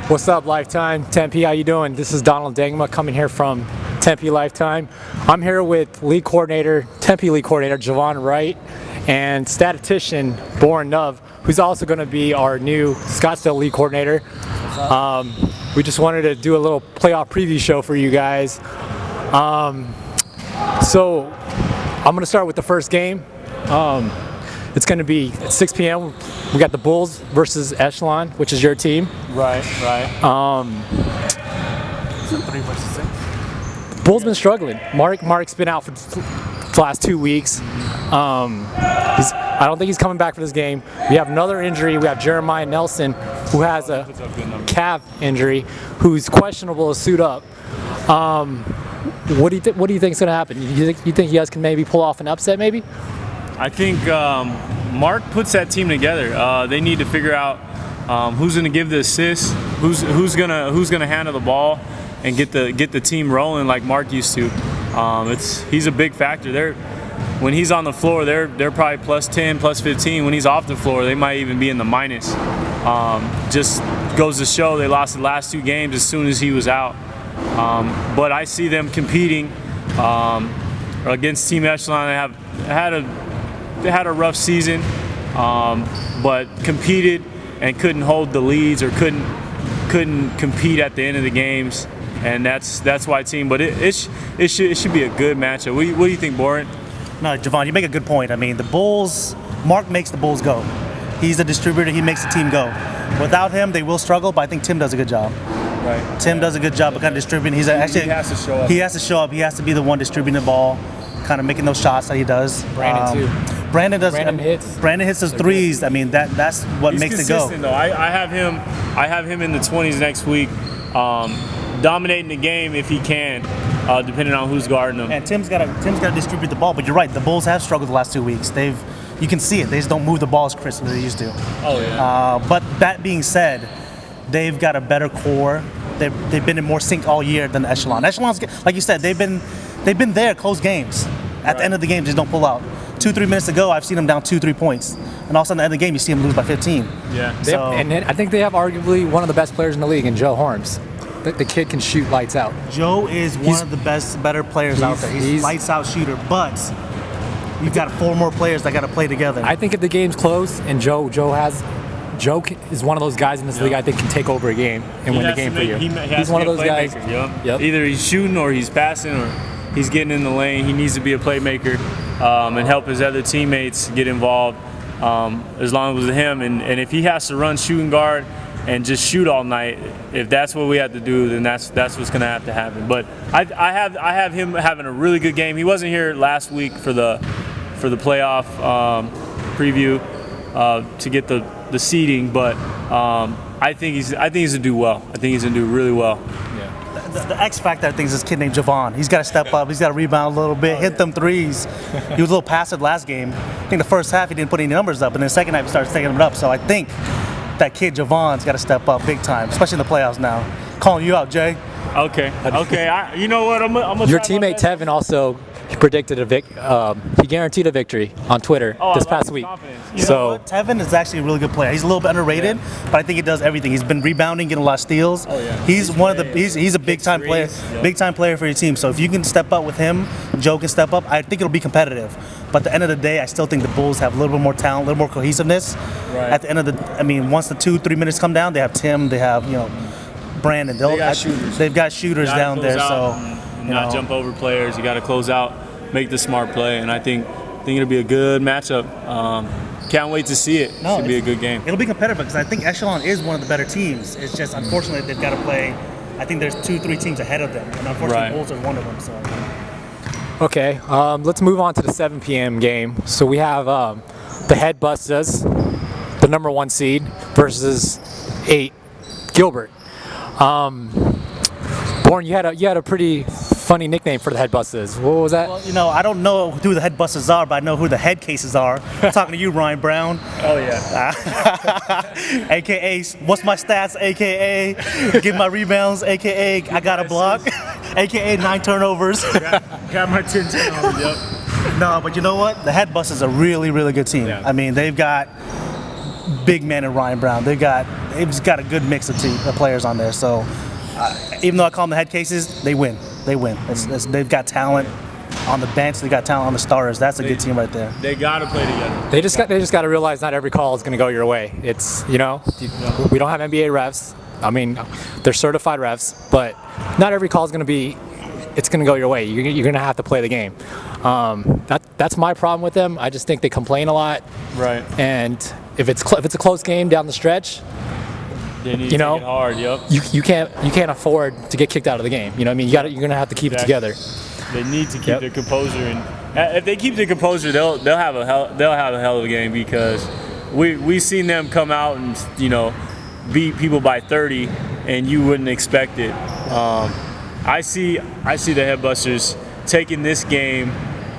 What's up, Lifetime? Tempe, how you doing? This is Donald Dangma coming here from Tempe Lifetime. I'm here with Tempe league coordinator, Jovan Wright, and statistician, Borin, who's also going to be our new Scottsdale league coordinator. We just wanted to do a little playoff preview show for you guys. So I'm going to start with the first game. It's going to be at 6 p.m. We got the Bulls versus Echelon, which is your team. Right. 3 versus 6. Bulls been struggling. Mark's been out for the last 2 weeks. I don't think he's coming back for this game. We have another injury. We have Jeremiah Nelson, who has a calf injury, who's questionable to suit up. What do you think is going to happen? You think you guys can maybe pull off an upset, maybe? I think Mark puts that team together. They need to figure out who's going to give the assist, who's gonna handle the ball, and get the team rolling like Mark used to. He's a big factor. When he's on the floor, they're probably plus 10, plus 15. When he's off the floor, they might even be in the minus. Just goes to show they lost the last 2 games as soon as he was out. But I see them competing against Team Echelon. They had a rough season, but competed and couldn't hold the leads or couldn't compete at the end of the games, and that's why team. But it should be a good matchup. What do you think, Borin? No, Jovan, you make a good point. I mean, the Bulls, Mark makes the Bulls go. He's the distributor. He makes the team go. Without him, they will struggle, but I think Tim does a good job. Right. Tim does a good job of kind of distributing. He has to show up. He has to show up. He has to be the one distributing the ball, kind of making those shots that he does. Brandon too. Brandon hits. Brandon hits those threes. I mean, that's what He's makes consistent, it go. Though. I have him in the 20s next week, dominating the game if he can, depending on who's guarding him. And Tim's got to distribute the ball. But you're right. The Bulls have struggled the last 2 weeks. You can see it. They just don't move the ball as crisp as they used to. Oh yeah. But that being said, they've got a better core. They've been in more sync all year than Echelon. Echelon's, like you said, they've been there close games. At the end of the game, just don't pull out. 2-3 minutes ago, I've seen them down 2-3 points, and all of a sudden at the end of the game, you see them lose by 15. Yeah. And I think they have arguably one of the best players in the league in Joe Horns. The kid can shoot lights out. Joe is one of the better players out there. He's a lights out shooter, but you've got 4 more players that got to play together. I think if the game's close and Joe is one of those guys in this league I think can take over a game and win the game for you. He's one of those guys. Yep. Either he's shooting or he's passing or he's getting in the lane. He needs to be a playmaker and help his other teammates get involved as long as it's him. And if he has to run shooting guard and just shoot all night, if that's what we have to do, then that's what's going to have to happen. But I have him having a really good game. He wasn't here last week for the playoff preview to get the seeding, but I think he's gonna do well. I think he's gonna do really well. Yeah. The X factor, I think, is this kid named Jovan. He's got to step up. He's got to rebound a little bit, hit them threes. He was a little passive last game. I think the first half he didn't put any numbers up, and then the second half he started taking them up. So I think that kid Jovan's got to step up big time, especially in the playoffs now. Calling you out, Jay. Okay. You know what? I'm gonna Your teammate Tevin also predicted he guaranteed a victory on Twitter this past week. You know what? Tevin is actually a really good player. He's a little bit underrated, but I think he does everything. He's been rebounding, getting a lot of steals. Oh, yeah. He's a big time player, big time player for your team. So if you can step up with him, Joe can step up. I think it'll be competitive. But at the end of the day, I still think the Bulls have a little bit more talent, a little more cohesiveness. Right. At the end of once the 2-3 minutes come down, they have Tim, they have Brandon. They got shooters. They've got shooters down there. So not jump over players. You got to close out, make the smart play, and I think it'll be a good matchup. Can't wait to see it. Should be a good game. It'll be competitive because I think Echelon is one of the better teams. It's just unfortunately they've got to play. I think there's 2-3 teams ahead of them, and unfortunately Bulls are one of them. So. Okay, let's move on to the 7 p.m. game. So we have the Headbusters, the number 1 seed, versus 8 Gilbert. Borin, you had a pretty funny nickname for the Headbusters. What was that? Well, I don't know who the Headbusters are, but I know who the head cases are. I'm talking to you, Ryan Brown. Oh, yeah. AKA, what's my stats? AKA, give my rebounds. AKA, I got a block. AKA, 9 turnovers. Got my 10 turnovers, yep. No, but you know what? The Headbusters are a really, really good team. Yeah. I mean, they've got big man in Ryan Brown. They've got a good mix of players on there. So even though I call them the head cases, they win. They win. They've got talent on the bench. They got talent on the starters. That's a good team right there. They got to play together. They just got to realize not every call is going to go your way. It's we don't have NBA refs. I mean, they're certified refs, but not every call is going to be. It's going to go your way. You're going to have to play the game. That's my problem with them. I just think they complain a lot. Right. And if it's a close game down the stretch, they need to take it hard. Yep. You can't afford to get kicked out of the game. You know what I mean? You're going to have to keep it together. They need to keep their composure, and if they keep their composure, they'll have a hell of a game, because we've seen them come out and beat people by 30, and you wouldn't expect it. I see the Headbusters taking this game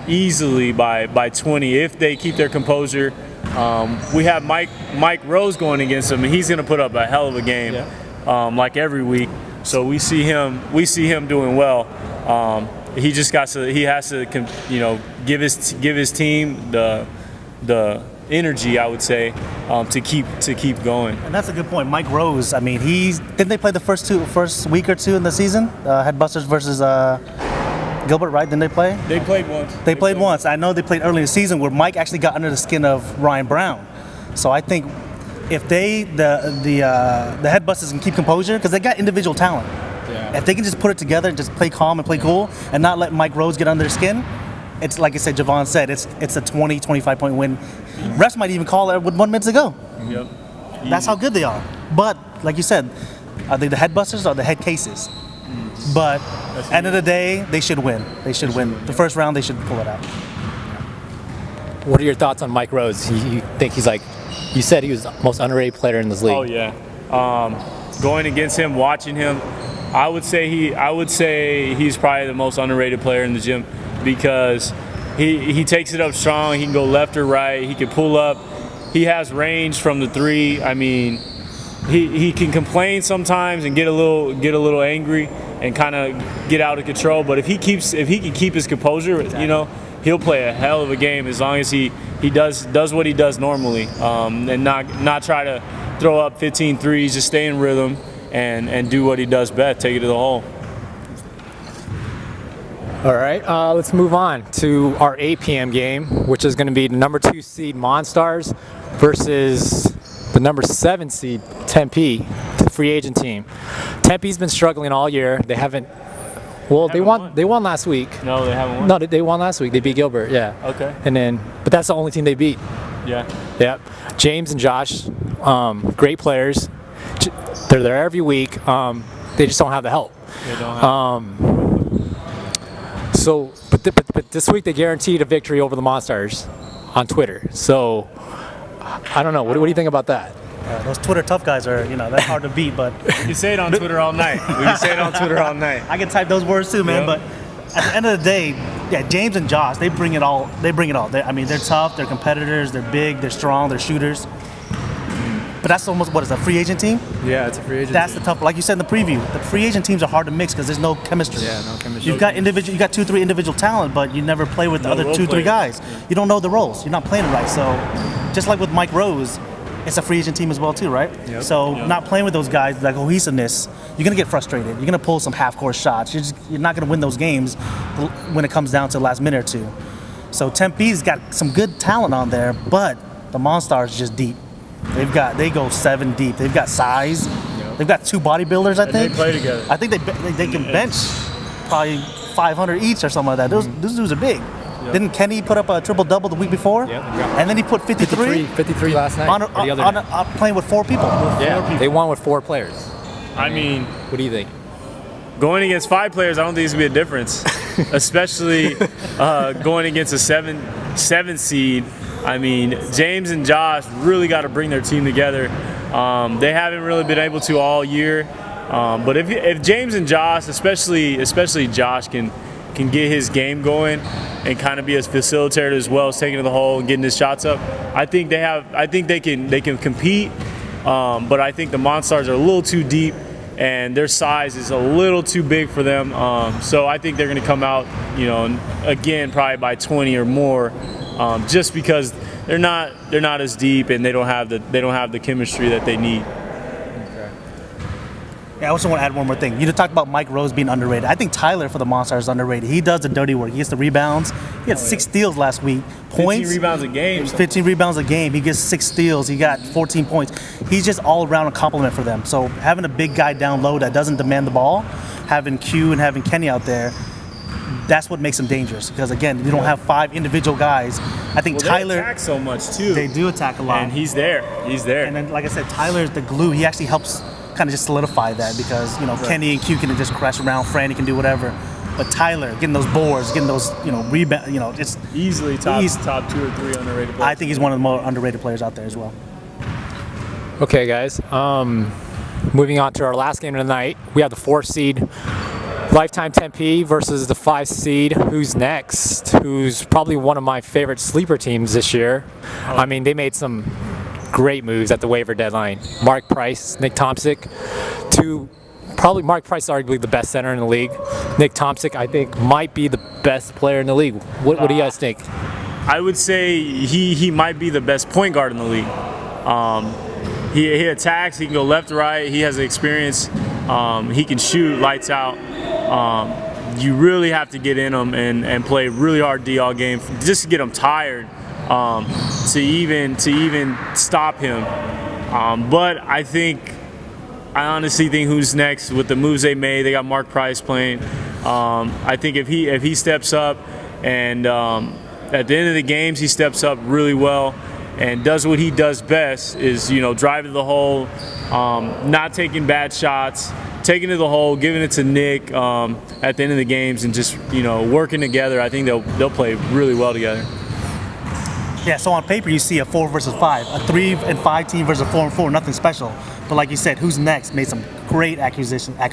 easily by 20 if they keep their composure. We have Mike Rose going against them, and he's going to put up a hell of a game, like every week. So we see him doing well. He has to give his team the energy, I would say, to keep going. And that's a good point. Mike Rose, I mean, didn't they play the first week or two in the season? Headbusters versus Gilbert, right? Didn't they play? They played once. They played once. I know they played early in the season where Mike actually got under the skin of Ryan Brown. So I think if the Headbusters can keep composure, because they got individual talent. Yeah. If they can just put it together and just play calm and play cool and not let Mike Rose get under their skin, it's like I said, Jovan said, it's a 20, 25-point win. Refs might even call it with 1 minute to go. Yep. That's how good they are. But like you said, are they the Headbusters or the head cases? But end of the day, they should win. They should win. The first round, they should pull it out. What are your thoughts on Mike Rose? You think he's like, you said he was the most underrated player in this league. Oh yeah. Going against him, watching him, I would say he's probably the most underrated player in the gym, because he takes it up strong. He can go left or right. He can pull up. He has range from the three. I mean, he can complain sometimes and get a little angry and kind of get out of control. But if he can keep his composure, he'll play a hell of a game, as long as he does what he does normally, and not try to throw up 15 threes. Just stay in rhythm and do what he does best, take it to the hole. All right, let's move on to our 8 p.m. game, which is going to be the number 2 seed Monstars versus the number 7 seed Tempe, the free agent team. Tempe's been struggling all year. They haven't. Well, they won last week. No, they haven't won. No, they won last week. They beat Gilbert. Yeah. Okay. But that's the only team they beat. Yeah. Yep. James and Josh, great players. They're there every week. They just don't have the help. They don't have. But this week they guaranteed a victory over the Monstars on Twitter. So I don't know. What do you think about that? Those Twitter tough guys are, they're hard to beat. But you say it on Twitter all night. We can say it on Twitter all night. I can type those words too, man. Yep. But at the end of the day, James and Josh, they bring it all. They're tough. They're competitors. They're big. They're strong. They're shooters. But that's almost, what is a free agent team? Yeah, it's a free agent That's team. the tough, like you said in the preview, the free agent teams are hard to mix because there's no chemistry. Yeah, no chemistry. You got 2-3 individual talent, but you never play with the other 2-3 guys. Yeah. You don't know the roles. You're not playing it right. So just like with Mike Rose, it's a free agent team as well too, right? Yep. So not playing with those guys, that cohesiveness, you're going to get frustrated. You're going to pull some half-court shots. You're not going to win those games when it comes down to the last minute or two. So Tempe's got some good talent on there, but the Monstars is just deep. They go 7 deep. They've got size. Yep. They've got 2 bodybuilders, I think. And they play together. I think they can bench probably 500 each or something like that. Those dudes are big. Yep. Didn't Kenny put up a triple-double the week before? Yep. And then he put 53 last night. Playing with 4 people. They won with 4 players. I mean, what do you think? Going against 5 players, I don't think it's going to be a difference. Especially going against a 7 seed. I mean, James and Josh really got to bring their team together. They haven't really been able to all year. But if James and Josh, especially Josh, can get his game going and kind of be a facilitator as well as taking to the hole and getting his shots up, I think they can compete. But I think the Monstars are a little too deep and their size is a little too big for them. So I think they're going to come out, again, probably by 20 or more. just because they're not as deep and they don't have the chemistry that they need. Yeah, I also want to add one more thing. You talked about Mike Rose being underrated. I think Tyler for the Monstars is underrated. He does the dirty work. He gets the rebounds. He had 6 steals last week. Points. 15 rebounds a game. 15 rebounds a game. He gets 6 steals. He got 14 points. He's just all around a compliment for them. So having a big guy down low that doesn't demand the ball, having Q and having Kenny out there, that's what makes them dangerous. Because again, you don't have 5 individual guys. I think Tyler. They attack so much too. They do attack a lot. And he's there. He's there. And then, like I said, Tyler's the glue. He actually helps kind of just solidify that because, Kenny and Q can just crash around, Franny can do whatever. But Tyler, getting those boards, getting those, rebound, just easily top 2 or 3 underrated players. I think he's one of the more underrated players out there as well. Okay, guys. Moving on to our last game of the night, we have the 4 seed Lifetime Tempe versus the 5 seed Who's Next, who's probably one of my favorite sleeper teams this year. I mean, they made some great moves at the waiver deadline. Mark Price, Nick Tomsic, probably Mark Price is arguably the best center in the league. Nick Tomsic, I think, might be the best player in the league. What do you guys think? I would say he might be the best point guard in the league. He attacks, he can go left, right, he has the experience, he can shoot lights out. You really have to get in him and play really hard D all game just to get him tired to even stop him. But I honestly think Who's Next with the moves they made. They got Mark Price playing. I think if he steps up and at the end of the games he steps up really well and does what he does best is drive to the hole, not taking bad shots, taking it to the hole, giving it to Nick at the end of the games, and just working together. I think they'll play really well together. Yeah, so on paper you see a 4 versus 5, a 3 and 5 team versus a 4 and 4, nothing special. But like you said, Who's Next made some great acquisitions. I'm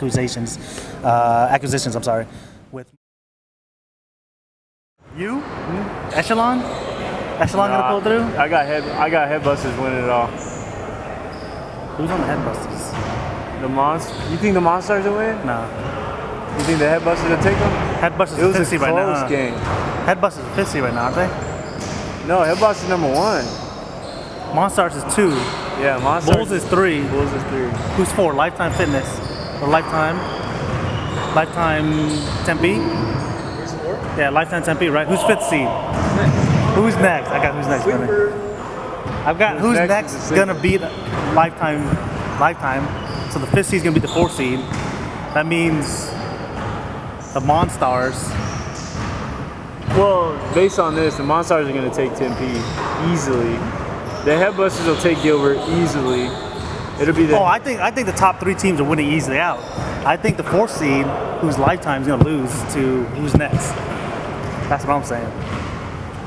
sorry. With you, Echelon gonna pull through. I got Headbusters winning it all. Who's on the Headbusters? You think the Monstars will win? No. You think the Headbusters will take them? Headbusters It was are 50 a right now. close game. Headbusters are 50 right now, aren't they? No, Headbusters number 1. Monstars is 2. Yeah, Monstars. Bulls is 3. Bulls is 3. Who's 4? Lifetime Fitness. Or Lifetime Tempe? Who's 4? Yeah, Lifetime Tempe, right? Who's 5th seed? Who's next? I got Who's Next. I've got Who's Next gonna beat Lifetime. So the 5th seed is gonna beat the 4th seed. That means the Monstars. Well, based on this, the Monstars are going to take Tempe easily. The Headbusters will take Gilbert easily. It'll be the. Oh, I think the top 3 teams are winning easily out. I think the 4th seed, whose Lifetime is going to lose to Who's Next. That's what I'm saying.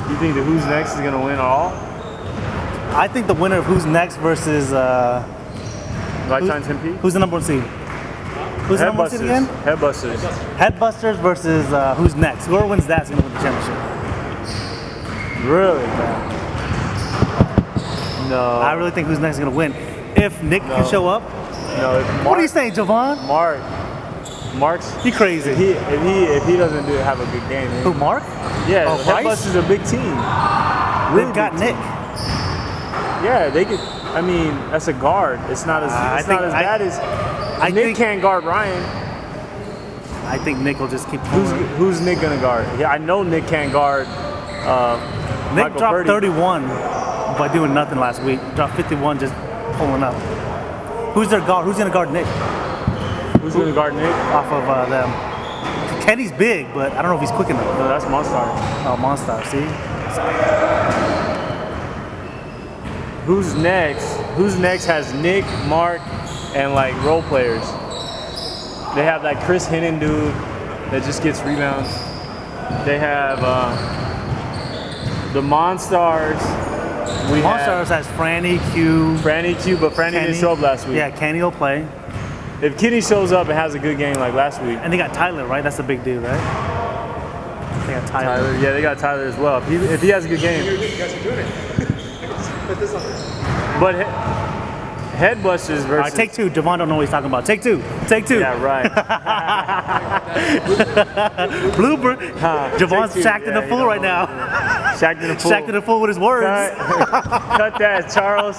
You think the Who's Next is going to win all? I think the winner of Who's Next versus Lifetime Tempe? Who's the number 1 seed? Who's the number 1 seed again? Headbusters. Headbusters versus Who's Next. Whoever wins that's going to win the championship. Really? No. I really think Who's Next is going to win. If Nick can show up. No. What are you saying, Jovan? Mark's. You crazy. If he doesn't have a good game. Who, Mark? Yeah. Oh, Headbusters are a big team. They've got Nick. Yeah, they could. I mean, that's a guard. It's not as bad as. Nick can't guard Ryan. I think Nick will just keep pulling. Who's Nick gonna guard? Yeah, I know Nick can't guard. Nick Michael dropped Purdy. 31 by doing nothing last week. Dropped 51 just pulling up. Who's their guard? Who's gonna guard Nick? Who's gonna guard Nick? Off of them. Kenny's big, but I don't know if he's quick enough. No, that's Monstars. Oh, Monstars. See? Who's Next? Who's Next has Nick, Mark, and like role players. They have that Chris Hennon dude that just gets rebounds. They have the Monstars. Monstars has Franny, Q, but Franny didn't show up last week. Yeah, Kenny will play. If Kenny shows up and has a good game like last week. And they got Tyler, right? That's the big dude, right? They got Tyler. Yeah, they got Tyler as well. If he has a good game. You guys are doing it. Put this on. But Headbusters versus. All right, take 2. Jovan don't know what he's talking about. Take 2. Take 2. Yeah, right. Blooper. Jovan's sacked in the pool right now. Shaq did a fool. Shaq did a fool with his words. Cut that, Charles.